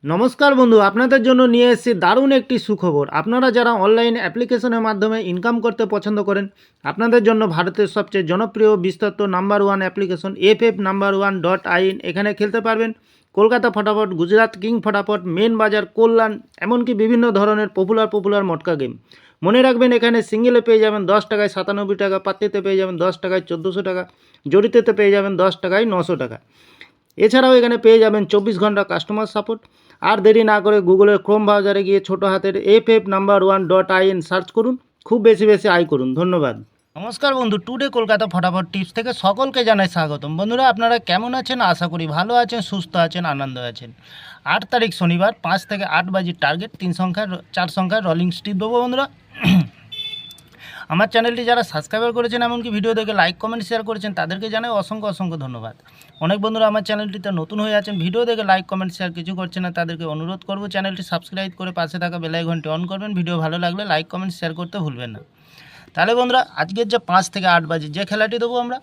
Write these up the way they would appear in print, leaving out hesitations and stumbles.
নমস্কার বন্ধু, আপনাদের জন্য নিয়ে এসেছি দারুণ একটি সুখবর। আপনারা যারা অনলাইন অ্যাপ্লিকেশনের মাধ্যমে ইনকাম করতে পছন্দ করেন, আপনাদের জন্য ভারতের সবচেয়ে জনপ্রিয় বিস্তৃত নাম্বার ওয়ান অ্যাপ্লিকেশন FF1.in এখানে খেলতে পারবেন। কলকাতা ফটাফট, গুজরাট কিং ফটাফট, মেন বাজার, কল্যাণ, এমনকি বিভিন্ন ধরনের পপুলার মটকা গেম। মনে রাখবেন, এখানে সিঙ্গেলে পেয়ে যাবেন 10 টাকায় 97 টাকা, পাত্তিতে পেয়ে যাবেন 10 টাকায় 1400 টাকা, জড়িতেতে পেয়ে যাবেন 10 টাকায় 900 টাকা। এছাড়াও এখানে পেয়ে যাবেন 24 ঘন্টা কাস্টমার সাপোর্ট। আর দেরি না করে গুগলের ক্রোম ব্রাউজারে গিয়ে ছোটো হাতের FF1.in সার্চ করুন, খুব বেশি আয় করুন। ধন্যবাদ। নমস্কার বন্ধু, টুডে কলকাতা ফটাফট টিপস থেকে সকলকে জানাই স্বাগতম। বন্ধুরা, আপনারা কেমন আছেন? আশা করি ভালো আছেন, সুস্থ আছেন, আনন্দ আছেন। 8 তারিখ শনিবার 5 থেকে 8 বাজির টার্গেট, 4 সংখ্যার রোলিং স্টিপ দেবো বন্ধুরা। আমার চ্যানেলটি যারা সাবস্ক্রাইবার করেছেন, এমনকি ভিডিও দেখে লাইক কমেন্ট শেয়ার করেছেন, তাদেরকে জানাই অসংখ্য ধন্যবাদ। অনেক বন্ধুরা আমার চ্যানেলটিতে নতুন হয়ে আছেন, ভিডিও দেখে লাইক কমেন্ট শেয়ার কিছু করছেন না, তাদেরকে অনুরোধ করব চ্যানেলটি সাবস্ক্রাইব করে পাশে থাকা বেল আইকনটি অন করবেন। ভিডিও ভালো লাগলে লাইক কমেন্ট শেয়ার করতে ভুলবেন না। তাহলে বন্ধুরা, আজকের যে 5 থেকে 8 বাজে যে খেলাটি দেবো আমরা,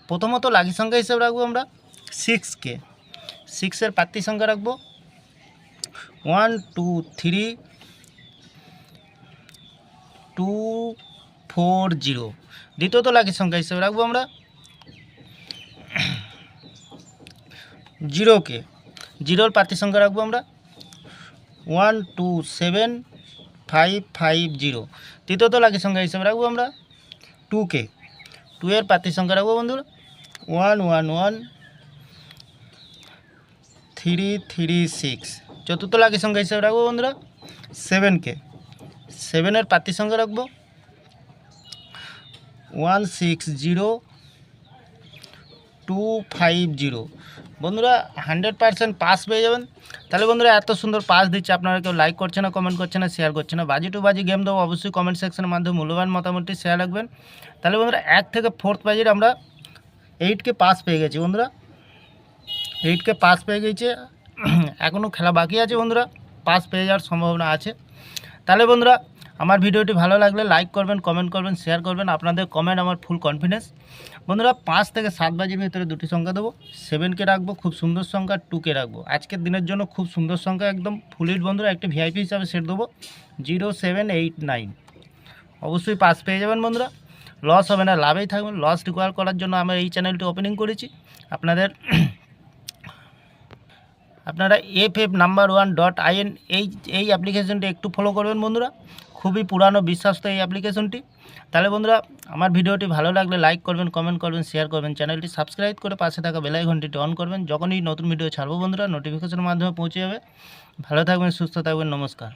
প্রথমত লাকি সংখ্যা হিসেবে রাখবো আমরা 6কে। 6-এর প্রার্থী সংখ্যা রাখবো 1 2 3 2 4 0। দ্বিতীয়ত লাকি সংখ্যা হিসেবে রাখবো আমরা 0কে। 0-এর প্রার্থী সংখ্যা রাখবো আমরা 1 2 7 5 5 0। তৃতীয়ত লাকি সংখ্যা হিসেবে রাখবো আমরা 2কে। 2-এর প্রার্থী সংখ্যা রাখবো বন্ধুরা 1 1 1 3 3 6। চতুর্থ লাকি সংখ্যা হিসেবে রাখবো বন্ধুরা 7কে। 7-এর প্রার্থী সংখ্যা রাখবো 1 6 0 2 5 0। বন্ধুরা 100% পাস পেয়ে যাবেন। তাহলে বন্ধুরা, এত সুন্দর পাস দিচ্ছে, আপনারা কেউ লাইক করছে না, কমেন্ট করছে না, শেয়ার করছে না। বাজি টু বাজি গেম দেবো, অবশ্যই কমেন্ট সেকশনের মাধ্যমে মূল্যবান মতামতটি শেয়ার রাখবেন। তাহলে বন্ধুরা, 1 থেকে 4th বাজির আমরা 8কে পাস পেয়ে গেছি বন্ধুরা। 8কে পাস পেয়ে গেছে, এখনও খেলা বাকি আছে বন্ধুরা, পাস পেয়ে যাওয়ার সম্ভাবনা আছে। তাহলে বন্ধুরা, আমার ভিডিওটি ভালো লাগলে লাইক করবেন, কমেন্ট করবেন, শেয়ার করবেন। আপনাদের কমেন্ট আমার ফুল কনফিডেন্স। বন্ধুরা, 5 থেকে 7 বাজির ভিতরে দুটি সংখ্যা দেবো। 7কে রাখবো, খুব সুন্দর সংখ্যা। 2কে রাখবো, আজকের দিনের জন্য খুব সুন্দর সংখ্যা, একদম ফুল হিট বন্ধুরা। একটি ভিআইপি হিসাবে সেট দেবো 0789। অবশ্যই পাস পেয়ে যাবেন বন্ধুরা, লস হবে না, লাভেই থাকবেন। লস রিকভার করার জন্য আমরা এই চ্যানেলটি ওপেনিং করেছি। আপনারা FF1.in এই অ্যাপ্লিকেশনটি একটু ফলো করবেন বন্ধুরা, খুবই পুরানো বিশ্বস্ত এই অ্যাপ্লিকেশনটি। তাহলে বন্ধুরা, আমার ভিডিওটি ভালো লাগলে লাইক করবেন, কমেন্ট করবেন, শেয়ার করবেন, চ্যানেলটি সাবস্ক্রাইব করে পাশে থাকা বেল আইকনটি অন করবেন। যখনই নতুন ভিডিও ছাড়বো বন্ধুরা, নোটিফিকেশনের মাধ্যমে পৌঁছে যাবে। ভালো থাকবেন, সুস্থ থাকবেন, নমস্কার।